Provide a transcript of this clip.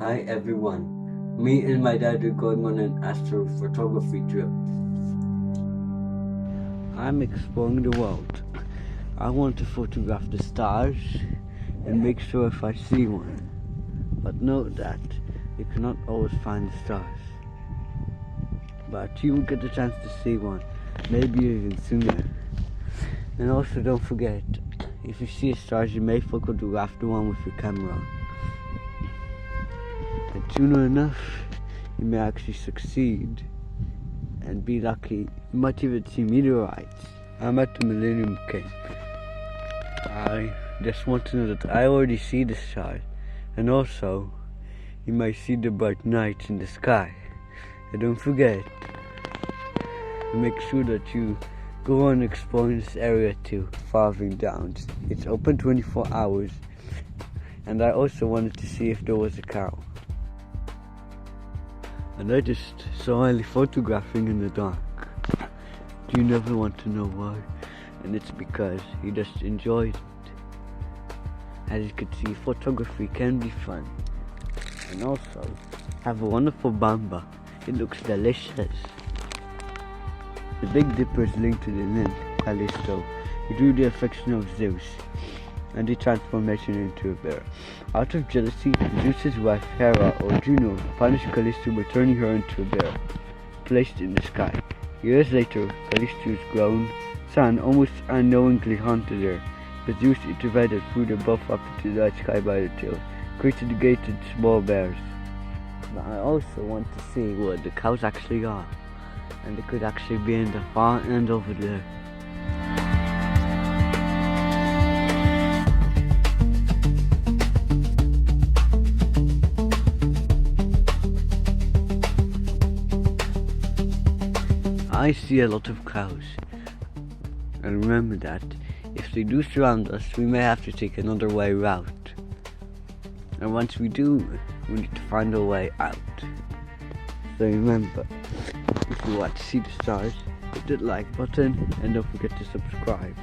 Hi everyone. Me and my dad are going on an astrophotography trip. I'm exploring the world. I want to photograph the stars and make sure if I see one. But note that you cannot always find the stars. But you will get the chance to see one, maybe even sooner. And also don't forget, if you see a star, you may photograph the one with your camera. And sooner enough, you may actually succeed and be lucky. You might even see meteorites. I'm at the Millennium Cairn. I just want to know that I already see the stars, and also you might see the bright nights in the sky. And don't forget, make sure that you go on exploring this area too, Farthing Downs. It's open 24 hours, and I also wanted to see if there was a cow. And I just saw Ellie photographing in the dark. Do you never want to know why? And it's because he just enjoyed it. As you can see, photography can be fun. And also, have a wonderful Bamba. It looks delicious. The Big Dipper is linked to the nymph Callisto, who drew the affection of Zeus and the transformation into a bear. Out of jealousy, Zeus's wife Hera, or Juno, punished Callisto by turning her into a bear, placed in the sky. Years later, Callisto's grown son almost unknowingly haunted her, but Zeus intervened and threw them both up into the night sky by the tails, creating the gated small bears. But I also want to see what the cows actually are, and they could actually be in the far end over there. I see a lot of cows, and remember that if they do surround us, we may have to take another way route. And once we do, we need to find a way out. So remember, if you want to see the stars, hit that like button and don't forget to subscribe.